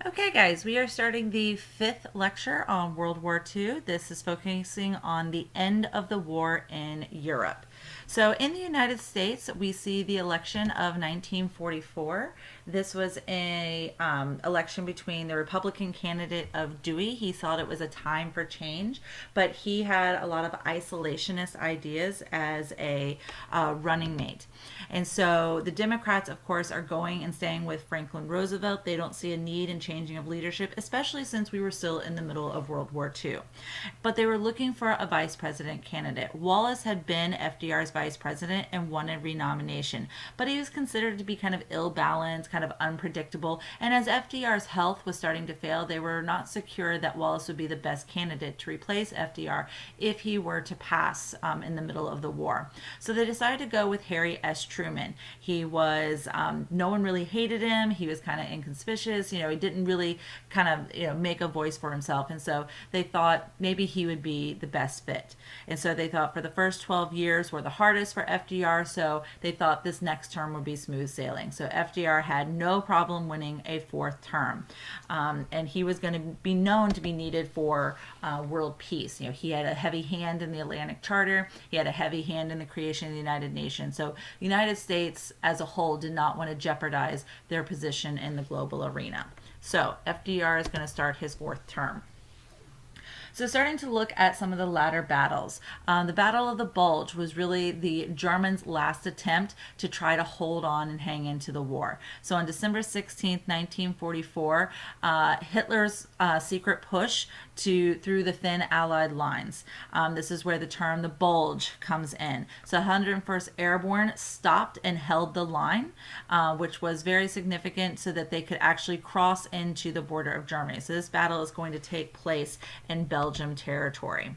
Okay, guys, we are starting the fifth lecture on World War II. This is focusing on the end of the war in Europe. So, in the United States, we see the election of 1944. This was a election between the Republican candidate of Dewey. He thought it was a time for change, but he had a lot of isolationist ideas as a running mate. And so the Democrats, of course, are going and staying with Franklin Roosevelt. They don't see a need in changing of leadership, especially since we were still in the middle of World War II. But they were looking for a vice president candidate. Wallace had been FDR's vice president and wanted renomination, but he was considered to be kind of ill-balanced, kind of unpredictable. And as FDR's health was starting to fail, they were not secure that Wallace would be the best candidate to replace FDR if he were to pass in the middle of the war. So they decided to go with Harry S. Truman. He was, no one really hated him. He was kind of inconspicuous. He didn't really kind of, make a voice for himself. And so they thought maybe he would be the best fit. And so they thought for the first 12 years were the hardest for FDR. So they thought this next term would be smooth sailing. So FDR had no problem winning a fourth term. And he was going to be known to be needed for world peace. He had a heavy hand in the Atlantic Charter. He had a heavy hand in the creation of the United Nations. So the United States as a whole did not want to jeopardize their position in the global arena. So FDR is going to start his fourth term. So starting to look at some of the latter battles. The Battle of the Bulge was really the Germans' last attempt to try to hold on and hang into the war. So on December 16th, 1944, Hitler's secret push through the thin Allied lines. This is where the term the Bulge comes in. So 101st Airborne stopped and held the line, which was very significant so that they could actually cross into the border of Germany. So this battle is going to take place in Belgium territory.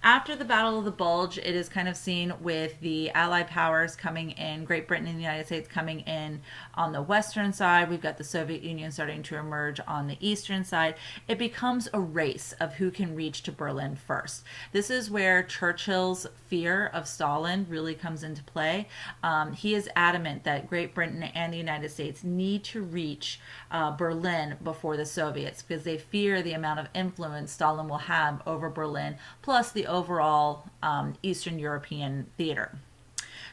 After the Battle of the Bulge, it is kind of seen with the Allied powers coming in, Great Britain and the United States coming in on the western side. We've got the Soviet Union starting to emerge on the eastern side. It becomes a race of who can reach to Berlin first. This is where Churchill's fear of Stalin really comes into play. He is adamant that Great Britain and the United States need to reach Berlin before the Soviets because they fear the amount of influence Stalin will have over Berlin, plus the overall Eastern European theater.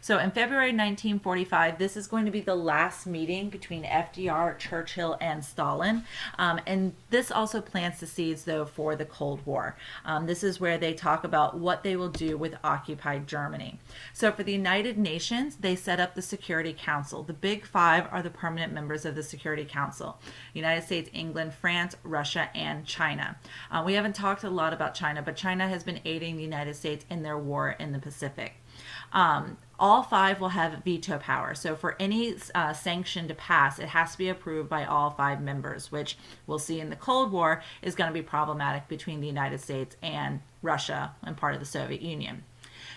So in February 1945, this is going to be the last meeting between FDR, Churchill, and Stalin. And this also plants the seeds, though, for the Cold War. This is where they talk about what they will do with occupied Germany. So for the United Nations, they set up the Security Council. The Big Five are the permanent members of the Security Council: United States, England, France, Russia, and China. We haven't talked a lot about China, but China has been aiding the United States in their war in the Pacific. All five will have veto power. So for any sanction to pass, it has to be approved by all five members, which we'll see in the Cold War is going to be problematic between the United States and Russia and part of the Soviet Union.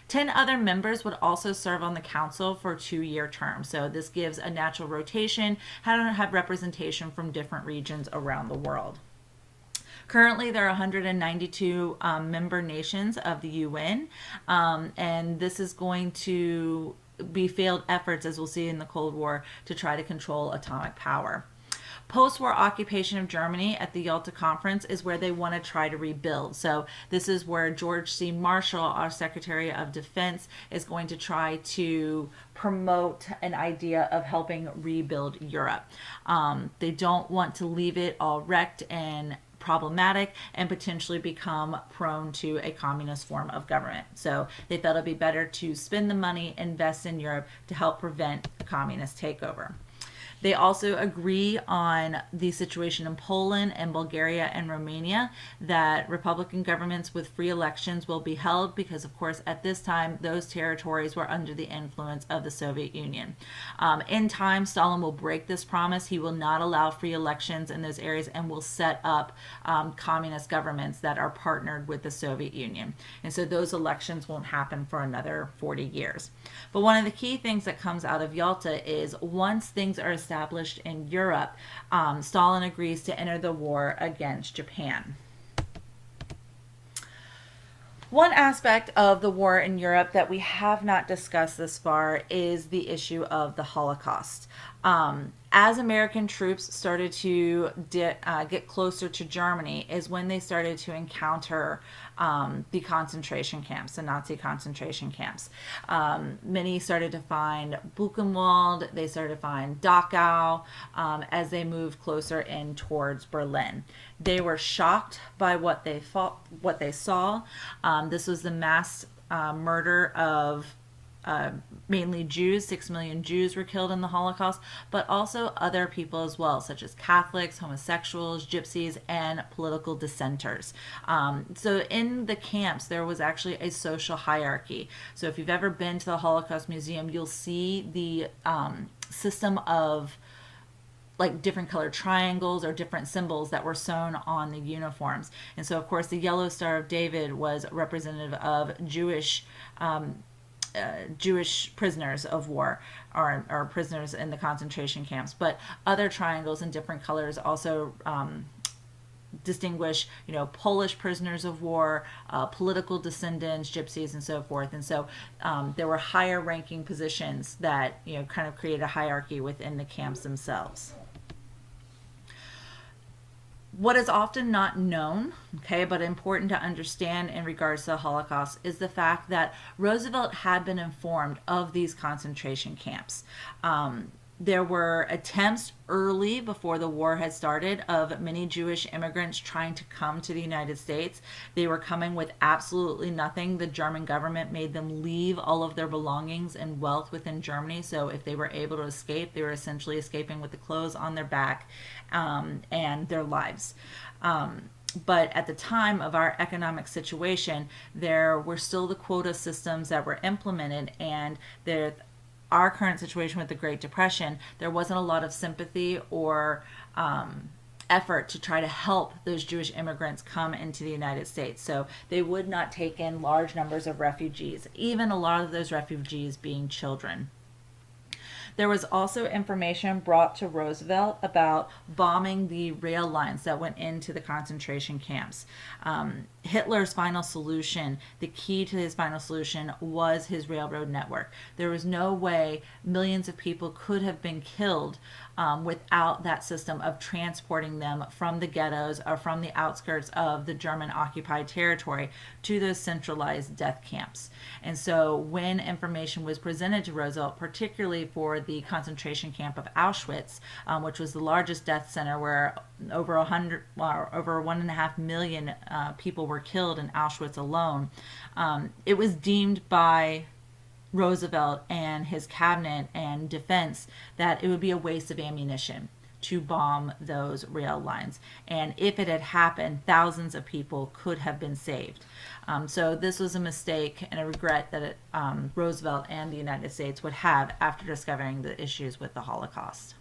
10 other members would also serve on the council for 2-year terms. So this gives a natural rotation, how to have representation from different regions around the world. Currently, there are 192 member nations of the UN, and this is going to be failed efforts, as we'll see in the Cold War, to try to control atomic power. Post-war occupation of Germany at the Yalta Conference is where they want to try to rebuild. So this is where George C. Marshall, our Secretary of Defense, is going to try to promote an idea of helping rebuild Europe. They don't want to leave it all wrecked and problematic and potentially become prone to a communist form of government. So they felt it'd be better to spend the money, invest in Europe to help prevent a communist takeover. They also agree on the situation in Poland and Bulgaria and Romania, that Republican governments with free elections will be held because, of course, at this time, those territories were under the influence of the Soviet Union. In time, Stalin will break this promise. He will not allow free elections in those areas and will set up communist governments that are partnered with the Soviet Union. And so those elections won't happen for another 40 years. But one of the key things that comes out of Yalta is once things are established in Europe, Stalin agrees to enter the war against Japan. One aspect of the war in Europe that we have not discussed this far is the issue of the Holocaust. As American troops started to get closer to Germany is when they started to encounter the concentration camps, the Nazi concentration camps. Many started to find Buchenwald, they started to find Dachau as they moved closer in towards Berlin. They were shocked by what they saw. This was the mass murder of mainly Jews. 6 million Jews were killed in the Holocaust, but also other people as well, such as Catholics, homosexuals, gypsies, and political dissenters. So in the camps, there was actually a social hierarchy. So if you've ever been to the Holocaust Museum, you'll see the system of like different colored triangles or different symbols that were sewn on the uniforms. And so, of course, the Yellow Star of David was representative of Jewish prisoners of war or prisoners in the concentration camps, but other triangles in different colors also distinguish, Polish prisoners of war, political descendants, gypsies, and so forth. And so there were higher ranking positions that kind of created a hierarchy within the camps themselves. What is often not known, but important to understand in regards to the Holocaust is the fact that Roosevelt had been informed of these concentration camps. There were attempts early before the war had started of many Jewish immigrants trying to come to the United States. They were coming with absolutely nothing. The German government made them leave all of their belongings and wealth within Germany. So if they were able to escape, they were essentially escaping with the clothes on their back and their lives. But at the time of our economic situation, there were still the quota systems that were implemented, and our current situation with the Great Depression, there wasn't a lot of sympathy or effort to try to help those Jewish immigrants come into the United States. So they would not take in large numbers of refugees, even a lot of those refugees being children. There was also information brought to Roosevelt about bombing the rail lines that went into the concentration camps. Hitler's final solution, the key to his final solution, was his railroad network. There was no way millions of people could have been killed without that system of transporting them from the ghettos or from the outskirts of the German occupied territory to those centralized death camps. And so when information was presented to Roosevelt, particularly for the concentration camp of Auschwitz, which was the largest death center where over 1.5 million people were killed in Auschwitz alone, it was deemed by Roosevelt and his cabinet and defense that it would be a waste of ammunition to bomb those rail lines. And if it had happened, thousands of people could have been saved. So this was a mistake and a regret that Roosevelt and the United States would have after discovering the issues with the Holocaust.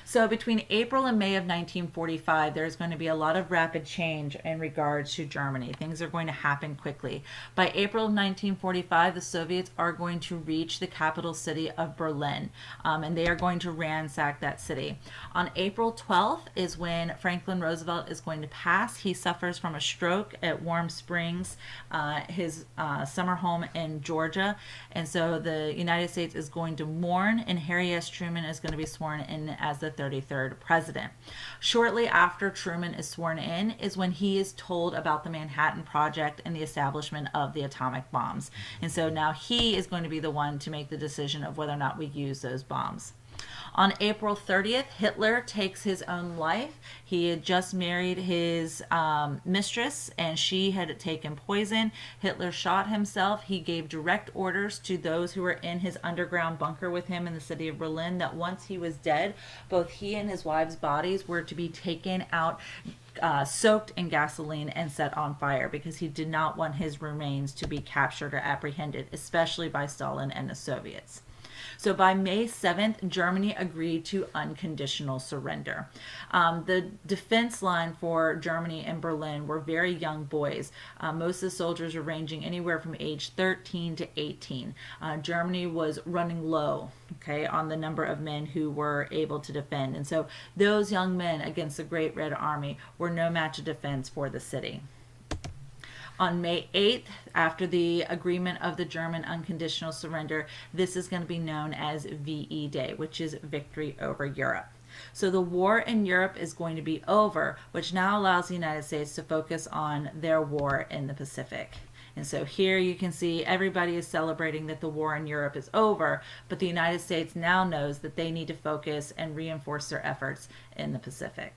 So between April and May of 1945, there's going to be a lot of rapid change in regards to Germany. Things are going to happen quickly. By April of 1945, the Soviets are going to reach the capital city of Berlin, and they are going to ransack that city. On April 12th is when Franklin Roosevelt is going to pass. He suffers from a stroke at Warm Springs, his summer home in Georgia, and so the United States is going to mourn, and Harry S. Truman is going to be sworn in as the 33rd president. Shortly after Truman is sworn in is when he is told about the Manhattan Project and the establishment of the atomic bombs. And so now he is going to be the one to make the decision of whether or not we use those bombs. On April 30th, Hitler takes his own life. He had just married his mistress, and she had taken poison. Hitler shot himself. He gave direct orders to those who were in his underground bunker with him in the city of Berlin that once he was dead, both he and his wife's bodies were to be taken out, soaked in gasoline and set on fire, because he did not want his remains to be captured or apprehended, especially by Stalin and the Soviets. So by May 7th, Germany agreed to unconditional surrender. The defense line for Germany and Berlin were very young boys. Most of the soldiers were ranging anywhere from age 13 to 18. Germany was running low, on the number of men who were able to defend. And so those young men against the Great Red Army were no match of defense for the city. On May 8th, after the agreement of the German unconditional surrender, this is going to be known as VE Day, which is Victory Over Europe. So the war in Europe is going to be over, which now allows the United States to focus on their war in the Pacific. And so here you can see everybody is celebrating that the war in Europe is over, but the United States now knows that they need to focus and reinforce their efforts in the Pacific.